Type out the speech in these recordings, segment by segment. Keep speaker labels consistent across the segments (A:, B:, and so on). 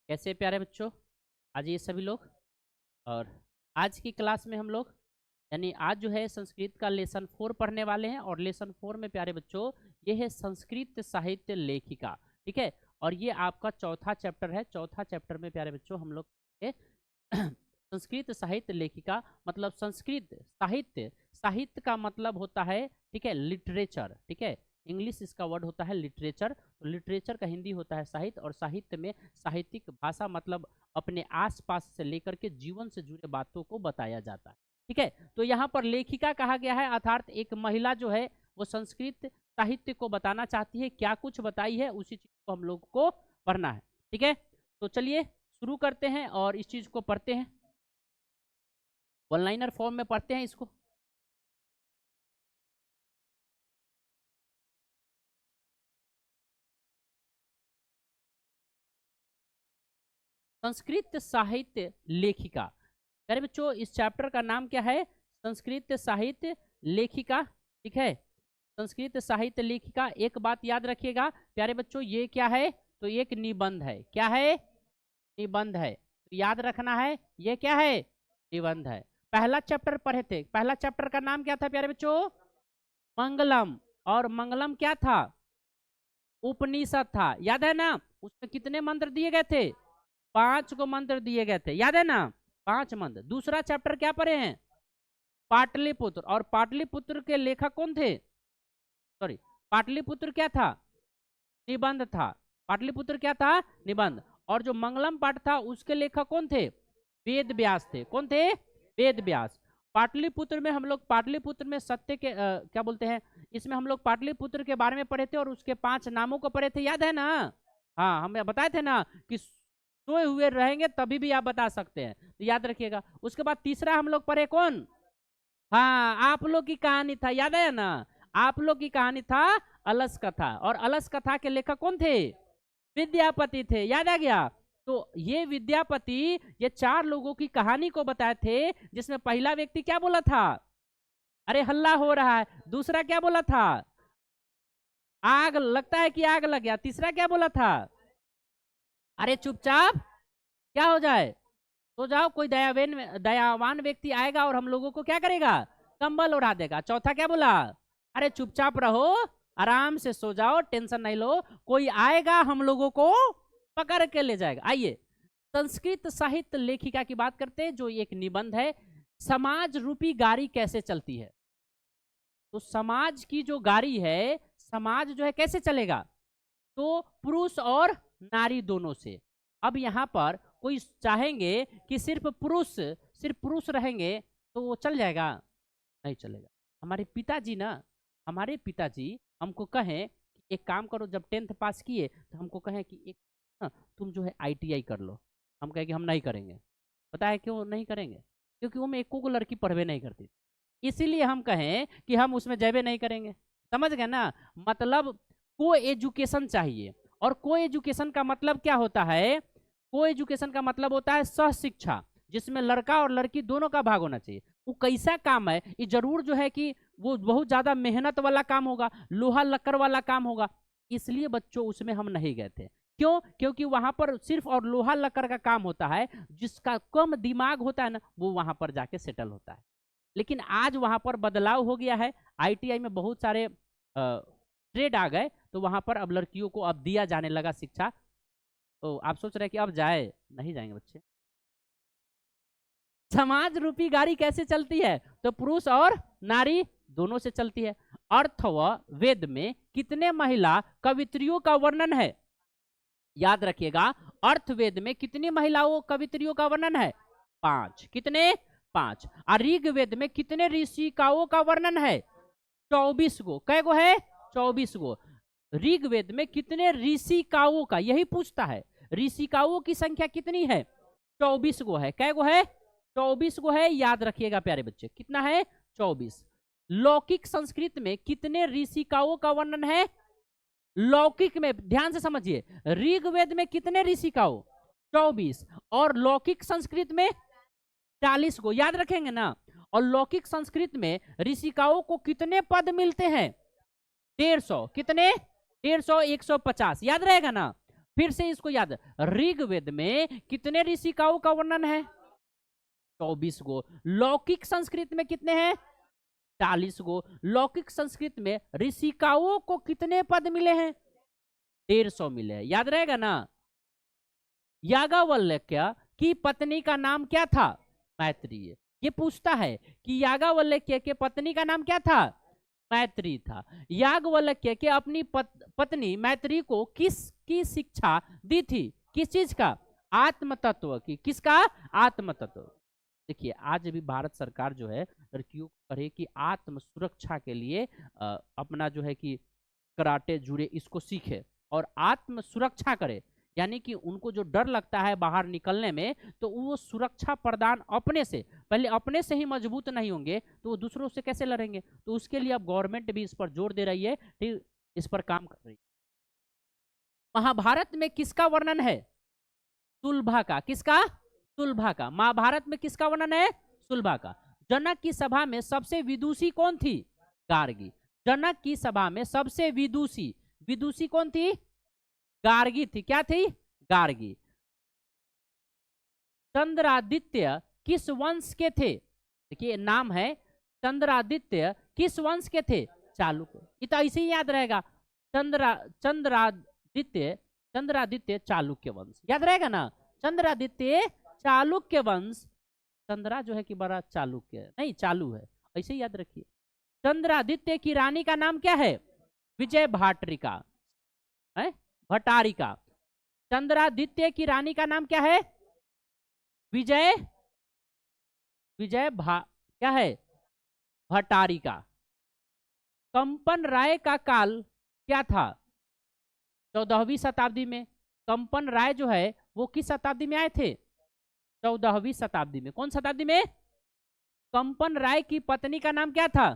A: कैसे प्यारे बच्चों, आज ये सभी लोग। और आज की क्लास में हम लोग यानी आज जो है संस्कृत का लेसन 4 पढ़ने वाले हैं। और लेसन 4 में प्यारे बच्चों ये है संस्कृत साहित्य लेखिका। ठीक है, और ये आपका चौथा चैप्टर है। चौथा चैप्टर में प्यारे बच्चों हम लोग संस्कृत साहित्य लेखिका मतलब संस्कृत साहित्य। साहित्य का मतलब होता है, ठीक है, लिटरेचर। ठीक है, इंग्लिश इसका वर्ड होता है लिटरेचर। तो लिटरेचर का हिंदी होता है साहित्य। और साहित्य में साहित्यिक भाषा मतलब अपने आसपास से लेकर के जीवन से जुड़े बातों को बताया जाता है। ठीक है, तो यहाँ पर लेखिका कहा गया है, अर्थात एक महिला जो है वो संस्कृत साहित्य को बताना चाहती है। क्या कुछ बताई है उसी चीज को हम लोग को पढ़ना है। ठीक है, तो चलिए शुरू करते हैं और इस चीज को पढ़ते हैं। वन लाइनर फॉर्म में पढ़ते हैं इसको। संस्कृत साहित्य लेखिका। प्यारे बच्चों इस चैप्टर का नाम क्या है? संस्कृत साहित्य लेखिका। ठीक है, संस्कृत साहित्य लेखिका। एक बात याद रखिएगा प्यारे बच्चों, ये क्या है? तो एक निबंध है। क्या है? निबंध है। तो याद रखना है ये क्या है? निबंध है। पहला चैप्टर पढ़े थे, पहला चैप्टर का नाम क्या था प्यारे बच्चों? मंगलम। और मंगलम क्या था? उपनिषद था। याद है ना? उसमें कितने मंत्र दिए गए थे? 5 को मंत्र दिए गए थे। याद है ना? 5 मंत्र। दूसरा चैप्टर क्या पढ़े हैं? पाटलिपुत्र। और पाटलिपुत्र के लेखक कौन थे? सॉरी, पाटलिपुत्र क्या था? निबंध था। पाटलिपुत्र क्या था? निबंध। और जो मंगलम पाठ था उसके लेखक कौन थे? वेद व्यास थे। कौन थे? वेद व्यास। पाटलिपुत्र में हम लोग पाटलिपुत्र में सत्य के क्या बोलते हैं, इसमें हम लोग पाटलिपुत्र के बारे में पढ़े थे और उसके 5 नामों को पढ़े थे। याद है ना? हाँ, हमें बताए थे ना कि सोए हुए रहेंगे तभी भी आप बता सकते हैं, तो याद रखिएगा। उसके बाद तीसरा हम लोग पढ़े कौन? हाँ, आप लोग की कहानी था। याद है ना? आप लोग की कहानी था अलस कथा। और अलस कथा के लेखक कौन थे? विद्यापति थे। याद आ गया? तो ये विद्यापति ये 4 लोगों की कहानी को बताए थे, जिसमें पहला व्यक्ति क्या बोला था? अरे हल्ला हो रहा है। दूसरा क्या बोला था? आग लगता है कि आग लग गया। तीसरा क्या बोला था? अरे चुपचाप क्या हो जाए, तो जाओ, कोई दयावान व्यक्ति आएगा और हम लोगों को क्या करेगा? कंबल उड़ा देगा। चौथा क्या बोला? अरे चुपचाप रहो, आराम से सो जाओ, टेंशन नहीं लो, कोई आएगा हम लोगों को पकड़ के ले जाएगा। आइए संस्कृत साहित्य लेखिका की बात करते हैं, जो एक निबंध है। समाज रूपी गाड़ी कैसे चलती है? तो समाज की जो गाड़ी है, समाज जो है कैसे चलेगा? तो पुरुष और नारी दोनों से। अब यहाँ पर कोई चाहेंगे कि सिर्फ पुरुष रहेंगे तो वो चल जाएगा? नहीं चलेगा। हमारे पिताजी हमको कहें कि एक काम करो, जब 10th पास किए तो हमको कहें कि एक तुम जो है ITI कर लो। हम कहें कि हम नहीं करेंगे। पता है क्यों नहीं करेंगे? क्योंकि वो में एको को लड़की पढ़वे नहीं करती, इसीलिए हम कहें कि हम उसमें जबे नहीं करेंगे। समझ गए ना? मतलब को एजुकेशन चाहिए। और को एजुकेशन का मतलब क्या होता है? को एजुकेशन का मतलब होता है सह शिक्षा, जिसमें लड़का और लड़की दोनों का भाग होना चाहिए। वो कैसा काम है? ये जरूर जो है कि वो बहुत ज्यादा मेहनत वाला काम होगा, लोहा लक्कड़ वाला काम होगा। इसलिए बच्चों उसमें हम नहीं गए थे। क्यों? क्योंकि वहां पर सिर्फ और लोहा लक्कड़ का काम होता है। जिसका कम दिमाग होता है ना, वो वहां पर जाके सेटल होता है। लेकिन आज वहां पर बदलाव हो गया है। ITI में बहुत सारे ट्रेड आ गए, तो वहां पर अब लड़कियों को अब दिया जाने लगा शिक्षा। तो आप सोच रहे हैं कि अब जाए? नहीं जाएंगे बच्चे। समाज रूपी गाड़ी कैसे चलती है? तो पुरुष और नारी दोनों से चलती है। अर्थ व वेद में कितने महिला कवित्रियों का वर्णन है? याद रखिएगा, अर्थवेद में कितनी महिलाओं कवित्रियों का वर्णन है? 5। कितने? 5। और ऋग्वेद में कितने ऋषिकाओं का वर्णन है? 24 गो। कै गो है? 24 गो। ऋग्वेद में कितने ऋषिकाओं का, यही पूछता है, ऋषिकाओं की संख्या कितनी है? 24 गो है। कै गो है? 24 गो है। याद रखिएगा प्यारे बच्चे, कितना है? 24। लौकिक संस्कृत में कितने ऋषिकाओं का वर्णन है? लौकिक में ध्यान से समझिए, ऋग्वेद में कितने ऋषिकाओं? 24। और लौकिक संस्कृत में 40 को। याद रखेंगे ना? और लौकिक संस्कृत में ऋषिकाओं को कितने पद मिलते हैं? 150। कितने? 150, 150। याद रहेगा ना? फिर से इसको याद, ऋग्वेद में कितने ऋषिकाओं का वर्णन है? 24 गो। लौकिक संस्कृत में कितने हैं? 40 गो। लौकिक संस्कृत में ऋषिकाओं को कितने पद मिले हैं? 150 मिले हैं। याद रहेगा ना? याज्ञवल्क्य की पत्नी का नाम क्या था? मैत्रेय। ये पूछता है कि याज्ञवल्क्य के पत्नी का नाम क्या था? मैत्रेय था। याज्ञवल्क्य के अपनी पत्नी मैत्रेय को किसकी शिक्षा दी थी? किस चीज का? आत्म तत्व की। किसका? आत्म तत्व। देखिए, आज भी भारत सरकार जो है लड़कियों को करे कि आत्म सुरक्षा के लिए अपना जो है कि कराटे जुड़े इसको सीखे और आत्म सुरक्षा करे, यानी कि उनको जो डर लगता है बाहर निकलने में, तो वो सुरक्षा प्रदान अपने से, पहले अपने से ही मजबूत नहीं होंगे तो वो दूसरों से कैसे लड़ेंगे? तो उसके लिए अब गवर्नमेंट भी इस पर जोर दे रही है, ठीक, इस पर काम कर रही है। महाभारत में किसका वर्णन है? सुलभा का। किसका? सुलभा का। महाभारत में किसका वर्णन है? सुलभा का। जनक की सभा में सबसे विदुषी कौन थी? गार्गी। जनक की सभा में सबसे विदुषी, विदुषी कौन थी? गार्गी थी। क्या थी? गार्गी। चंद्रादित्य किस वंश के थे? देखिए, नाम है चंद्रादित्य, किस वंश के थे? चालुक्य। ये तो ऐसे ही याद रहेगा, चंद्रादित्य, चंद्रादित्य चालुक्य वंश। याद रहेगा ना? चंद्रादित्य चालुक्य वंश। चंद्रा जो है कि बड़ा चालुक्य नहीं, चालू है, ऐसे ही याद रखिए। चंद्रादित्य की रानी का नाम क्या है? विजय भाटरिका है, भटारिका। चंद्रादित्य की रानी का नाम क्या है? विजय, क्या है? भटारिका। कंपन राय का काल क्या था? 14वीं शताब्दी में। कंपन राय जो है वो किस शताब्दी में आए थे? 14वीं शताब्दी में। कौन शताब्दी में? कंपन राय की पत्नी का नाम क्या था?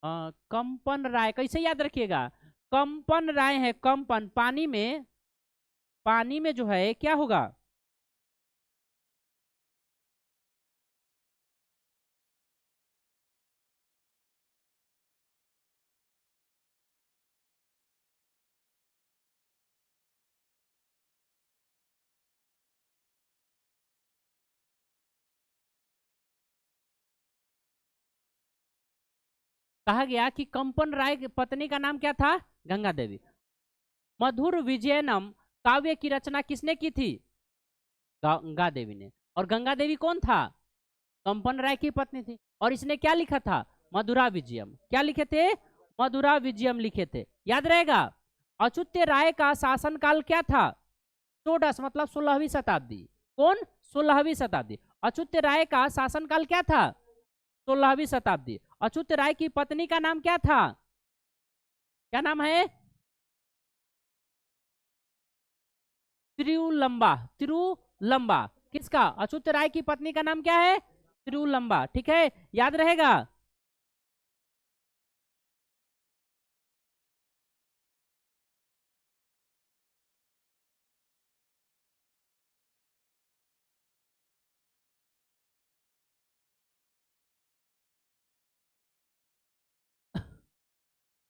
A: कंपन राय। कैसे याद रखिएगा? कंपन राय है, कंपन पानी में, पानी में जो है क्या होगा? कहा गया कि कंपन राय की पत्नी का नाम क्या था? गंगा देवी। मधुर विजयनम काव्य की रचना किसने की थी? गंगा देवी ने। और गंगा देवी कौन था? कंपन राय की पत्नी थी। और इसने क्या लिखा था? मधुरा विजयम। क्या लिखे थे? मधुरा विजयम लिखे थे। याद रहेगा? अच्युत राय का शासनकाल क्या था? षोडश, मतलब 16वीं शताब्दी। कौन? 16वीं शताब्दी। अच्युत राय का शासनकाल क्या था? 16वीं शताब्दी। अच्युत राय की पत्नी का नाम क्या था? क्या नाम है? तिरुलंबा। तिरुलंबा। किसका? अच्युत राय की पत्नी का नाम क्या है? तिरुलंबा। ठीक है, याद रहेगा?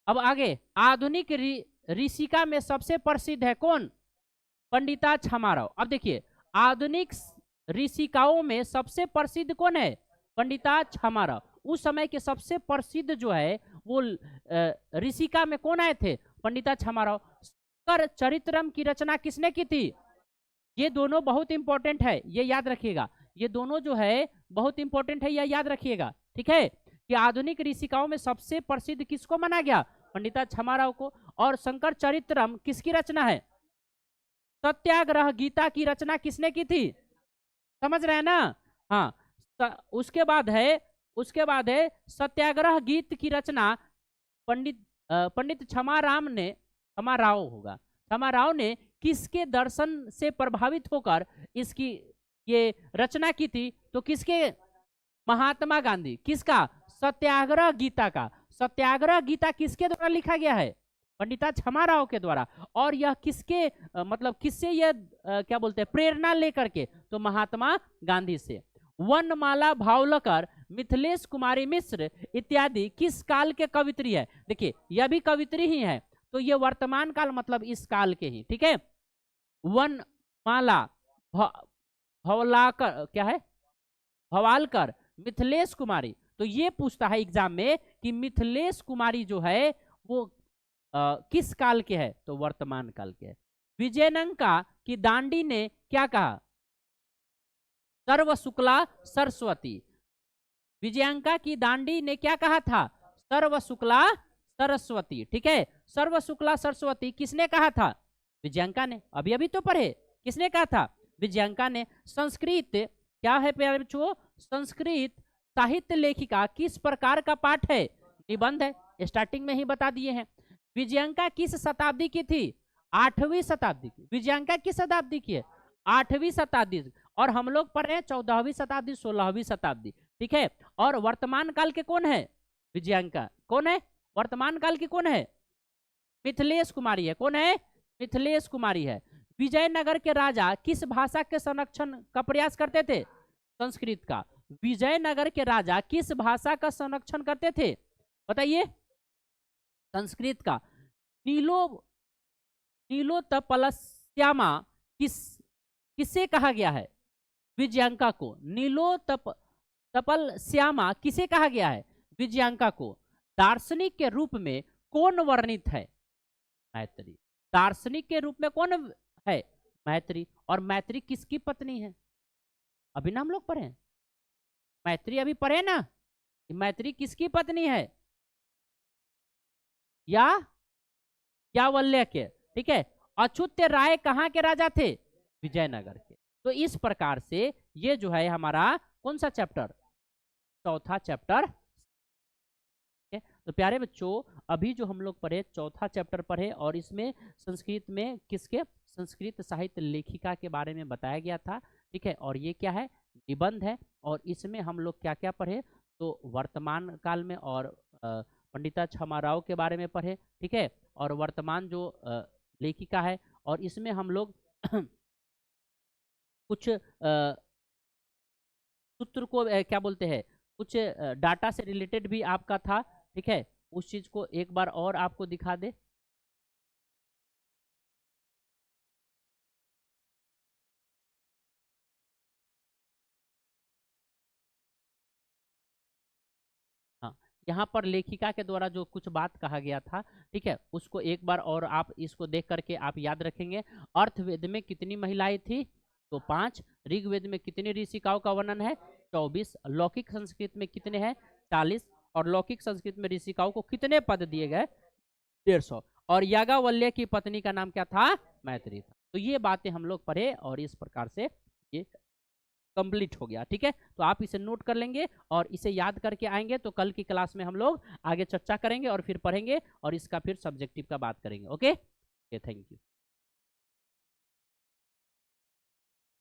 A: अब आगे, आधुनिक ऋषिका में सबसे प्रसिद्ध है कौन? पंडिता छमाराव। अब देखिए, आधुनिक ऋषिकाओं में सबसे प्रसिद्ध कौन है? पंडिता छमाराव। उस समय के सबसे प्रसिद्ध जो है वो ऋषिका में कौन आए थे? पंडिता छमाराव। शंकर चरित्रम की रचना किसने की थी? ये दोनों बहुत इंपॉर्टेंट है, ये याद रखिएगा। ये दोनों जो है बहुत इंपॉर्टेंट है, यह याद रखिएगा। ठीक है, कि आधुनिक ऋषिकाओं में सबसे प्रसिद्ध किसको माना गया? पंडिता छमाराव को। और शंकर चरित्रम किसकी रचना है? सत्याग्रह गीता की रचना किसने की थी? समझ रहे हैं ना? हाँ। उसके बाद है सत्याग्रह गीत की रचना पंडित क्षमाराव ने किसके दर्शन से प्रभावित होकर इसकी ये रचना की थी? तो किसके? महात्मा गांधी। किसका? सत्याग्रह गीता का। सत्याग्रह गीता किसके द्वारा लिखा गया है? पंडिता छमाराव के द्वारा। और यह किसके मतलब किससे यह क्या बोलते हैं, प्रेरणा लेकर के? तो महात्मा गांधी से। वनमाला भावलकर, मिथिलेश कुमारी मिश्र इत्यादि किस काल के कवित्री है? देखिए, यह भी कवित्री ही है, तो ये वर्तमान काल मतलब इस काल के ही। ठीक है, वनमाला भवलाकर, क्या है, भवालकर, मिथिलेश कुमारी। तो ये पूछता है एग्जाम में कि मिथिलेश कुमारी जो है वो किस काल के है, तो वर्तमान काल के है। विजयनंका की दांडी ने क्या कहा, सर्व शुक्ला सरस्वती। विजयांका की दांडी ने क्या कहा था, सर्व शुक्ला सरस्वती। ठीक है, सर्व शुक्ला सरस्वती किसने कहा था, विजयांका ने। अभी अभी तो पढ़े, किसने कहा था, विजयांका ने। संस्कृत क्या है प्यारे बच्चों, संस्कृत साहित्य लेखिका किस प्रकार का पाठ है, निबंध है, स्टार्टिंग में ही बता दिए हैं। विजयांका किस शताब्दी की थी, 8वीं शताब्दी की। विजयांका किस शताब्दी की है, 8वीं शताब्दी। और हम लोग पढ़ रहे हैं 14वीं शताब्दी, 16वीं शताब्दी। ठीक है, और वर्तमान काल के कौन है, विजयांका। कौन है वर्तमान काल की, कौन है, मिथिलेश कुमारी है। कौन है, मिथिलेश कुमारी है। विजयनगर के राजा किस भाषा के संरक्षण का प्रयास करते थे, संस्कृत का। विजयनगर के राजा किस भाषा का संरक्षण करते थे, बताइए, संस्कृत का। नीलोत्पलश्यामा किससे कहा गया है, विजयांका को। नीलोत्पलश्यामा किसे कहा गया है, विजयांका को। दार्शनिक के रूप में कौन वर्णित है, मैत्री। दार्शनिक के रूप में कौन है, मैत्री। और मैत्री किसकी पत्नी है, अभी ना हम लोग पढ़े, मैत्री अभी पढ़े ना, मैत्री किसकी पत्नी है, यावल्य के। ठीक है, अच्युत राय कहाँ के राजा थे, विजयनगर के। तो इस प्रकार से ये जो है हमारा कौन सा चैप्टर, चौथा चैप्टर। तो प्यारे बच्चों अभी जो हम लोग पढ़े चौथा चैप्टर पढ़े, और इसमें संस्कृत में किसके, संस्कृत साहित्य लेखिका के बारे में बताया गया था। ठीक है, और ये क्या है, निबंध है। और इसमें हम लोग क्या क्या पढ़े, तो वर्तमान काल में और पंडिता छमाराव के बारे में पढ़े। ठीक है, और वर्तमान जो लेखिका है, और इसमें हम लोग कुछ सूत्र को क्या बोलते हैं, कुछ डाटा से रिलेटेड भी आपका था। ठीक है, उस चीज को एक बार और आपको दिखा दे। हाँ, यहाँ पर लेखिका के द्वारा जो कुछ बात कहा गया था, ठीक है, उसको एक बार और आप इसको देख करके आप याद रखेंगे। अर्थवेद में कितनी महिलाएं थी, तो 5। ऋग्वेद में कितनी ऋषिकाओं का वर्णन है, 24। लौकिक संस्कृत में कितने हैं, 40। और लौकिक संस्कृत में ऋषिकाओं को कितने पद दिए गए, 150। और याज्ञवल्क्य की पत्नी का नाम क्या था, मैत्री था। तो ये बातें हम लोग पढ़े, और इस प्रकार से ये कंप्लीट हो गया। ठीक है, तो आप इसे नोट कर लेंगे और इसे याद करके आएंगे, तो कल की क्लास में हम लोग आगे चर्चा करेंगे और फिर पढ़ेंगे, और इसका फिर सब्जेक्टिव का बात करेंगे। Okay, thank you.